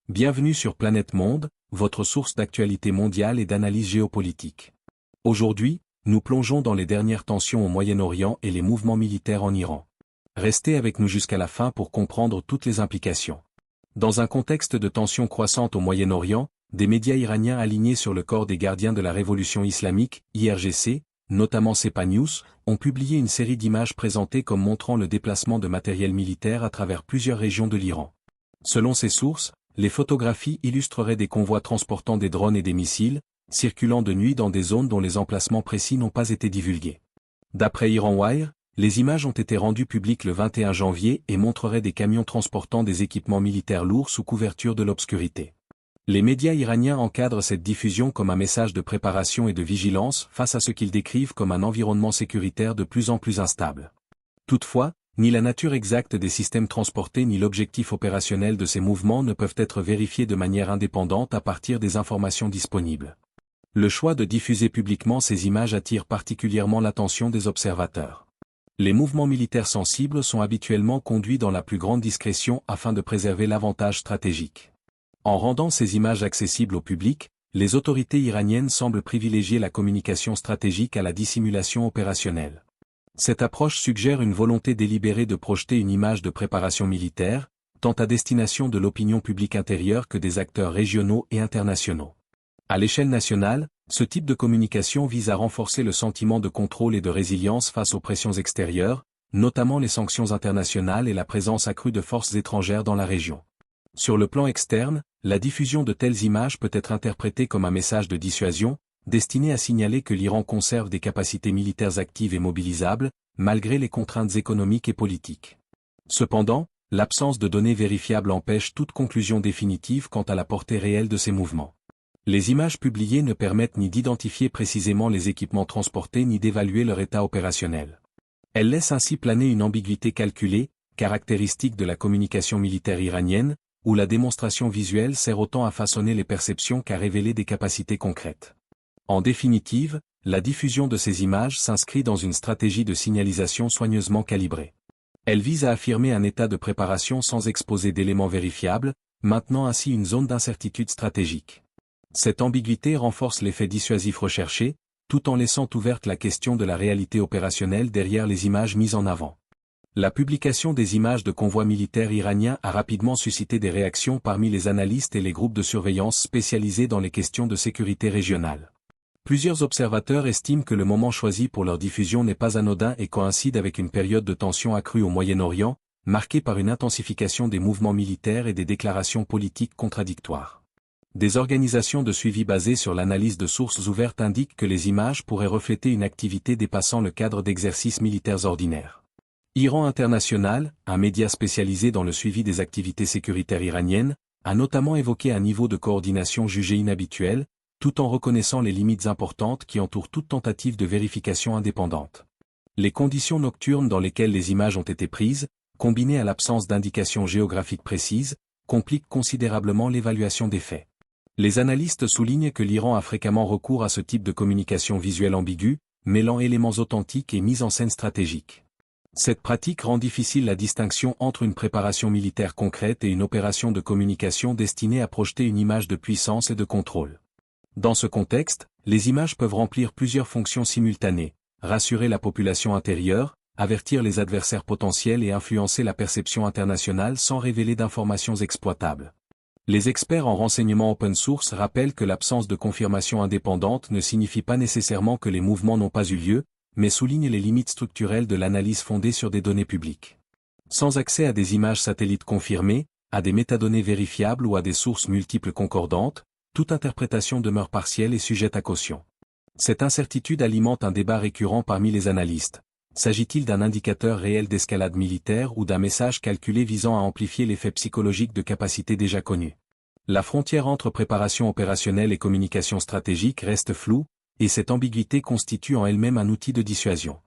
Bienvenue sur Planète Monde, votre source d'actualité mondiale et d'analyse géopolitique. Aujourd'hui, nous plongeons dans les dernières tensions au Moyen-Orient et les mouvements militaires en Iran. Restez avec nous jusqu'à la fin pour comprendre toutes les implications. Dans un contexte de tensions croissantes au Moyen-Orient, des médias iraniens alignés sur le corps des gardiens de la révolution islamique, IRGC, notamment CEPA News, ont publié une série d'images présentées comme montrant le déplacement de matériel militaire à travers plusieurs régions de l'Iran. Selon ces sources, les photographies illustreraient des convois transportant des drones et des missiles, circulant de nuit dans des zones dont les emplacements précis n'ont pas été divulgués. D'après IranWire, les images ont été rendues publiques le 21 janvier et montreraient des camions transportant des équipements militaires lourds sous couverture de l'obscurité. Les médias iraniens encadrent cette diffusion comme un message de préparation et de vigilance face à ce qu'ils décrivent comme un environnement sécuritaire de plus en plus instable. Toutefois, ni la nature exacte des systèmes transportés ni l'objectif opérationnel de ces mouvements ne peuvent être vérifiés de manière indépendante à partir des informations disponibles. Le choix de diffuser publiquement ces images attire particulièrement l'attention des observateurs. Les mouvements militaires sensibles sont habituellement conduits dans la plus grande discrétion afin de préserver l'avantage stratégique. En rendant ces images accessibles au public, les autorités iraniennes semblent privilégier la communication stratégique à la dissimulation opérationnelle. Cette approche suggère une volonté délibérée de projeter une image de préparation militaire, tant à destination de l'opinion publique intérieure que des acteurs régionaux et internationaux. À l'échelle nationale, ce type de communication vise à renforcer le sentiment de contrôle et de résilience face aux pressions extérieures, notamment les sanctions internationales et la présence accrue de forces étrangères dans la région. Sur le plan externe, la diffusion de telles images peut être interprétée comme un message de dissuasion, destiné à signaler que l'Iran conserve des capacités militaires actives et mobilisables, malgré les contraintes économiques et politiques. Cependant, l'absence de données vérifiables empêche toute conclusion définitive quant à la portée réelle de ces mouvements. Les images publiées ne permettent ni d'identifier précisément les équipements transportés ni d'évaluer leur état opérationnel. Elles laissent ainsi planer une ambiguïté calculée, caractéristique de la communication militaire iranienne, où la démonstration visuelle sert autant à façonner les perceptions qu'à révéler des capacités concrètes. En définitive, la diffusion de ces images s'inscrit dans une stratégie de signalisation soigneusement calibrée. Elle vise à affirmer un état de préparation sans exposer d'éléments vérifiables, maintenant ainsi une zone d'incertitude stratégique. Cette ambiguïté renforce l'effet dissuasif recherché, tout en laissant ouverte la question de la réalité opérationnelle derrière les images mises en avant. La publication des images de convois militaires iraniens a rapidement suscité des réactions parmi les analystes et les groupes de surveillance spécialisés dans les questions de sécurité régionale. Plusieurs observateurs estiment que le moment choisi pour leur diffusion n'est pas anodin et coïncide avec une période de tension accrue au Moyen-Orient, marquée par une intensification des mouvements militaires et des déclarations politiques contradictoires. Des organisations de suivi basées sur l'analyse de sources ouvertes indiquent que les images pourraient refléter une activité dépassant le cadre d'exercices militaires ordinaires. Iran International, un média spécialisé dans le suivi des activités sécuritaires iraniennes, a notamment évoqué un niveau de coordination jugé inhabituel, tout en reconnaissant les limites importantes qui entourent toute tentative de vérification indépendante. Les conditions nocturnes dans lesquelles les images ont été prises, combinées à l'absence d'indications géographiques précises, compliquent considérablement l'évaluation des faits. Les analystes soulignent que l'Iran a fréquemment recours à ce type de communication visuelle ambiguë, mêlant éléments authentiques et mise en scène stratégique. Cette pratique rend difficile la distinction entre une préparation militaire concrète et une opération de communication destinée à projeter une image de puissance et de contrôle. Dans ce contexte, les images peuvent remplir plusieurs fonctions simultanées, rassurer la population intérieure, avertir les adversaires potentiels et influencer la perception internationale sans révéler d'informations exploitables. Les experts en renseignement open source rappellent que l'absence de confirmation indépendante ne signifie pas nécessairement que les mouvements n'ont pas eu lieu, mais souligne les limites structurelles de l'analyse fondée sur des données publiques. Sans accès à des images satellites confirmées, à des métadonnées vérifiables ou à des sources multiples concordantes, toute interprétation demeure partielle et sujette à caution. Cette incertitude alimente un débat récurrent parmi les analystes. S'agit-il d'un indicateur réel d'escalade militaire ou d'un message calculé visant à amplifier l'effet psychologique de capacités déjà connues? La frontière entre préparation opérationnelle et communication stratégique reste floue, et cette ambiguïté constitue en elle-même un outil de dissuasion.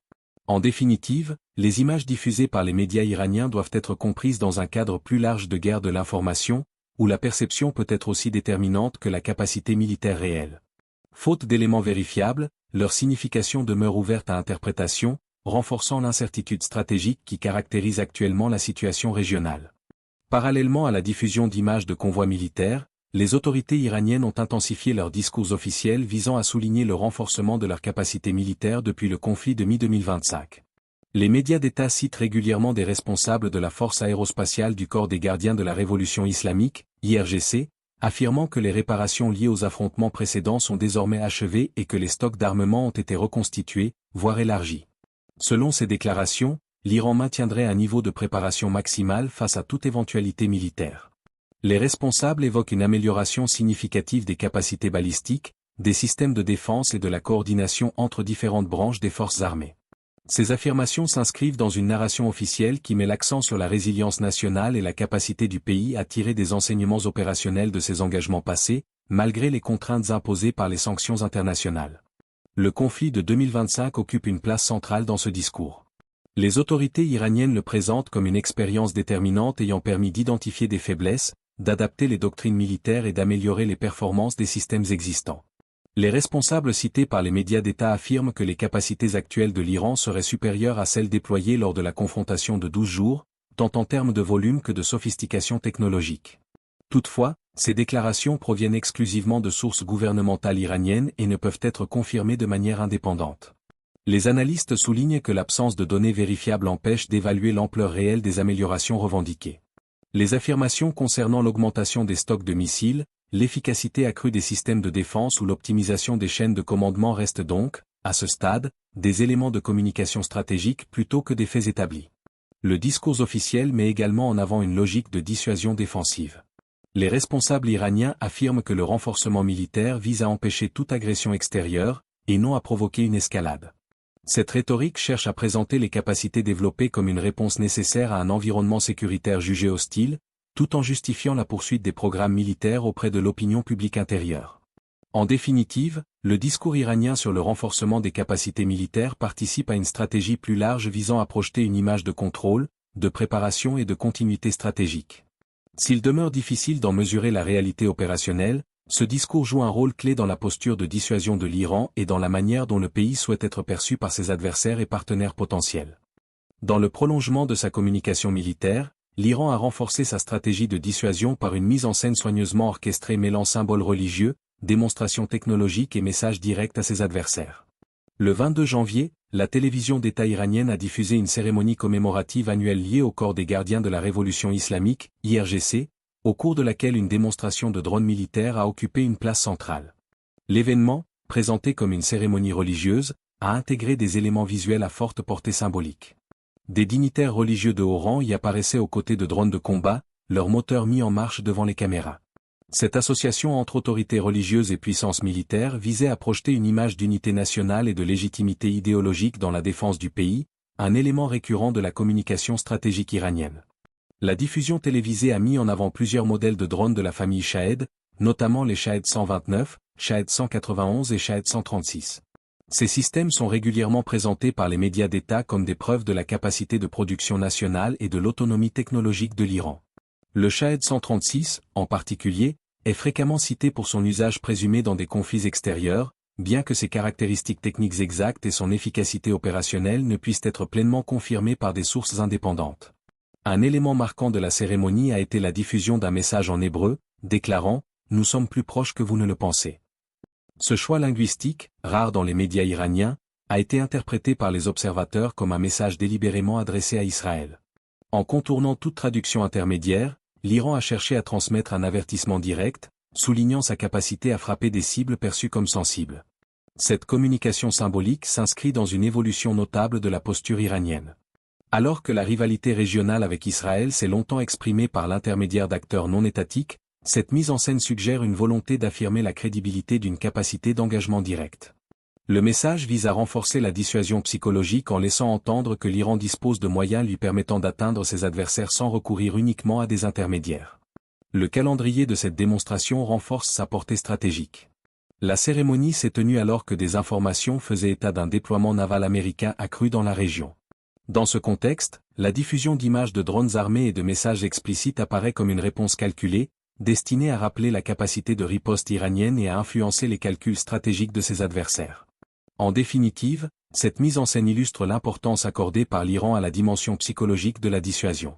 En définitive, les images diffusées par les médias iraniens doivent être comprises dans un cadre plus large de guerre de l'information, où la perception peut être aussi déterminante que la capacité militaire réelle. Faute d'éléments vérifiables, leur signification demeure ouverte à interprétation, renforçant l'incertitude stratégique qui caractérise actuellement la situation régionale. Parallèlement à la diffusion d'images de convois militaires, les autorités iraniennes ont intensifié leurs discours officiels visant à souligner le renforcement de leurs capacités militaires depuis le conflit de mi-2025. Les médias d'État citent régulièrement des responsables de la force aérospatiale du corps des gardiens de la révolution islamique, IRGC, affirmant que les réparations liées aux affrontements précédents sont désormais achevées et que les stocks d'armement ont été reconstitués, voire élargis. Selon ces déclarations, l'Iran maintiendrait un niveau de préparation maximale face à toute éventualité militaire. Les responsables évoquent une amélioration significative des capacités balistiques, des systèmes de défense et de la coordination entre différentes branches des forces armées. Ces affirmations s'inscrivent dans une narration officielle qui met l'accent sur la résilience nationale et la capacité du pays à tirer des enseignements opérationnels de ses engagements passés, malgré les contraintes imposées par les sanctions internationales. Le conflit de 2025 occupe une place centrale dans ce discours. Les autorités iraniennes le présentent comme une expérience déterminante ayant permis d'identifier des faiblesses, d'adapter les doctrines militaires et d'améliorer les performances des systèmes existants. Les responsables cités par les médias d'État affirment que les capacités actuelles de l'Iran seraient supérieures à celles déployées lors de la confrontation de 12 jours, tant en termes de volume que de sophistication technologique. Toutefois, ces déclarations proviennent exclusivement de sources gouvernementales iraniennes et ne peuvent être confirmées de manière indépendante. Les analystes soulignent que l'absence de données vérifiables empêche d'évaluer l'ampleur réelle des améliorations revendiquées. Les affirmations concernant l'augmentation des stocks de missiles, l'efficacité accrue des systèmes de défense ou l'optimisation des chaînes de commandement restent donc, à ce stade, des éléments de communication stratégique plutôt que des faits établis. Le discours officiel met également en avant une logique de dissuasion défensive. Les responsables iraniens affirment que le renforcement militaire vise à empêcher toute agression extérieure, et non à provoquer une escalade. Cette rhétorique cherche à présenter les capacités développées comme une réponse nécessaire à un environnement sécuritaire jugé hostile, tout en justifiant la poursuite des programmes militaires auprès de l'opinion publique intérieure. En définitive, le discours iranien sur le renforcement des capacités militaires participe à une stratégie plus large visant à projeter une image de contrôle, de préparation et de continuité stratégique. S'il demeure difficile d'en mesurer la réalité opérationnelle, ce discours joue un rôle clé dans la posture de dissuasion de l'Iran et dans la manière dont le pays souhaite être perçu par ses adversaires et partenaires potentiels. Dans le prolongement de sa communication militaire, l'Iran a renforcé sa stratégie de dissuasion par une mise en scène soigneusement orchestrée mêlant symboles religieux, démonstrations technologiques et messages directs à ses adversaires. Le 22 janvier, la télévision d'État iranienne a diffusé une cérémonie commémorative annuelle liée au corps des gardiens de la révolution islamique, IRGC, au cours de laquelle une démonstration de drones militaires a occupé une place centrale. L'événement, présenté comme une cérémonie religieuse, a intégré des éléments visuels à forte portée symbolique. Des dignitaires religieux de haut rang y apparaissaient aux côtés de drones de combat, leurs moteurs mis en marche devant les caméras. Cette association entre autorités religieuses et puissance militaire visait à projeter une image d'unité nationale et de légitimité idéologique dans la défense du pays, un élément récurrent de la communication stratégique iranienne. La diffusion télévisée a mis en avant plusieurs modèles de drones de la famille Shahed, notamment les Shahed 129, Shahed 191 et Shahed 136. Ces systèmes sont régulièrement présentés par les médias d'État comme des preuves de la capacité de production nationale et de l'autonomie technologique de l'Iran. Le Shahed 136, en particulier, est fréquemment cité pour son usage présumé dans des conflits extérieurs, bien que ses caractéristiques techniques exactes et son efficacité opérationnelle ne puissent être pleinement confirmées par des sources indépendantes. Un élément marquant de la cérémonie a été la diffusion d'un message en hébreu, déclarant « Nous sommes plus proches que vous ne le pensez ». Ce choix linguistique, rare dans les médias iraniens, a été interprété par les observateurs comme un message délibérément adressé à Israël. En contournant toute traduction intermédiaire, l'Iran a cherché à transmettre un avertissement direct, soulignant sa capacité à frapper des cibles perçues comme sensibles. Cette communication symbolique s'inscrit dans une évolution notable de la posture iranienne. Alors que la rivalité régionale avec Israël s'est longtemps exprimée par l'intermédiaire d'acteurs non étatiques, cette mise en scène suggère une volonté d'affirmer la crédibilité d'une capacité d'engagement direct. Le message vise à renforcer la dissuasion psychologique en laissant entendre que l'Iran dispose de moyens lui permettant d'atteindre ses adversaires sans recourir uniquement à des intermédiaires. Le calendrier de cette démonstration renforce sa portée stratégique. La cérémonie s'est tenue alors que des informations faisaient état d'un déploiement naval américain accru dans la région. Dans ce contexte, la diffusion d'images de drones armés et de messages explicites apparaît comme une réponse calculée, destinée à rappeler la capacité de riposte iranienne et à influencer les calculs stratégiques de ses adversaires. En définitive, cette mise en scène illustre l'importance accordée par l'Iran à la dimension psychologique de la dissuasion.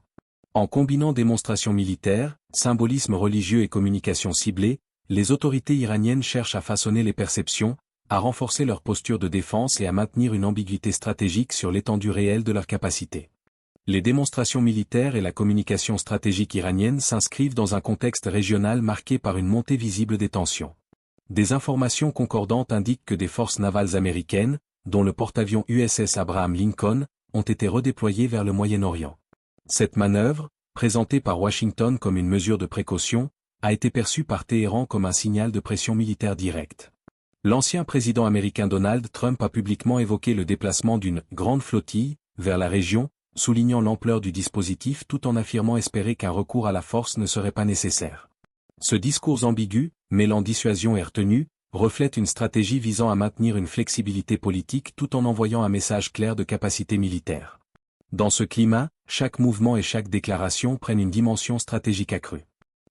En combinant démonstrations militaires, symbolisme religieux et communication ciblée, les autorités iraniennes cherchent à façonner les perceptions, à renforcer leur posture de défense et à maintenir une ambiguïté stratégique sur l'étendue réelle de leurs capacités. Les démonstrations militaires et la communication stratégique iranienne s'inscrivent dans un contexte régional marqué par une montée visible des tensions. Des informations concordantes indiquent que des forces navales américaines, dont le porte-avions USS Abraham Lincoln, ont été redéployées vers le Moyen-Orient. Cette manœuvre, présentée par Washington comme une mesure de précaution, a été perçue par Téhéran comme un signal de pression militaire directe. L'ancien président américain Donald Trump a publiquement évoqué le déplacement d'une « grande flottille » vers la région, soulignant l'ampleur du dispositif tout en affirmant espérer qu'un recours à la force ne serait pas nécessaire. Ce discours ambigu, mêlant dissuasion et retenue, reflète une stratégie visant à maintenir une flexibilité politique tout en envoyant un message clair de capacité militaire. Dans ce climat, chaque mouvement et chaque déclaration prennent une dimension stratégique accrue.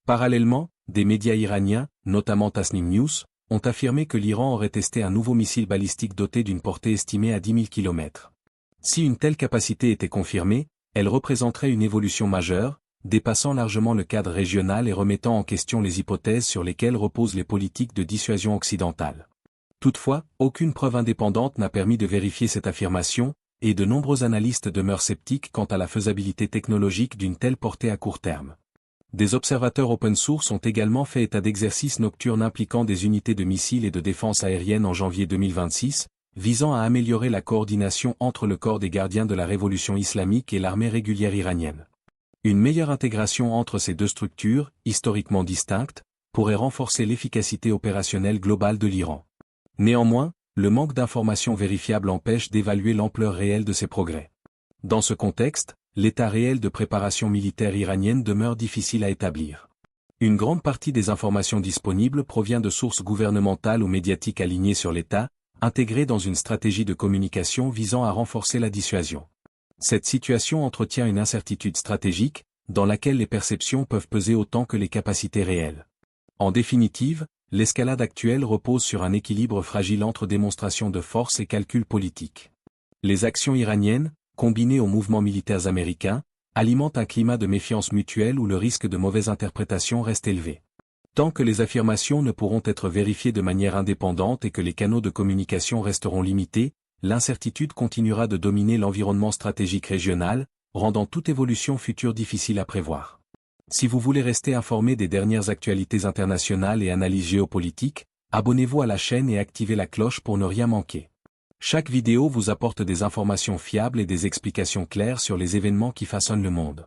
Parallèlement, des médias iraniens, notamment Tasnim News, ont affirmé que l'Iran aurait testé un nouveau missile balistique doté d'une portée estimée à 10 000 km. Si une telle capacité était confirmée, elle représenterait une évolution majeure, dépassant largement le cadre régional et remettant en question les hypothèses sur lesquelles reposent les politiques de dissuasion occidentales. Toutefois, aucune preuve indépendante n'a permis de vérifier cette affirmation, et de nombreux analystes demeurent sceptiques quant à la faisabilité technologique d'une telle portée à court terme. Des observateurs open source ont également fait état d'exercices nocturnes impliquant des unités de missiles et de défense aérienne en janvier 2026, visant à améliorer la coordination entre le corps des gardiens de la révolution islamique et l'armée régulière iranienne. Une meilleure intégration entre ces deux structures, historiquement distinctes, pourrait renforcer l'efficacité opérationnelle globale de l'Iran. Néanmoins, le manque d'informations vérifiables empêche d'évaluer l'ampleur réelle de ces progrès. Dans ce contexte, l'état réel de préparation militaire iranienne demeure difficile à établir. Une grande partie des informations disponibles provient de sources gouvernementales ou médiatiques alignées sur l'État, intégrées dans une stratégie de communication visant à renforcer la dissuasion. Cette situation entretient une incertitude stratégique, dans laquelle les perceptions peuvent peser autant que les capacités réelles. En définitive, l'escalade actuelle repose sur un équilibre fragile entre démonstration de force et calcul politique. Les actions iraniennes, combinées aux mouvements militaires américains, alimentent un climat de méfiance mutuelle où le risque de mauvaise interprétation reste élevé. Tant que les affirmations ne pourront être vérifiées de manière indépendante et que les canaux de communication resteront limités, l'incertitude continuera de dominer l'environnement stratégique régional, rendant toute évolution future difficile à prévoir. Si vous voulez rester informé des dernières actualités internationales et analyses géopolitiques, abonnez-vous à la chaîne et activez la cloche pour ne rien manquer. Chaque vidéo vous apporte des informations fiables et des explications claires sur les événements qui façonnent le monde.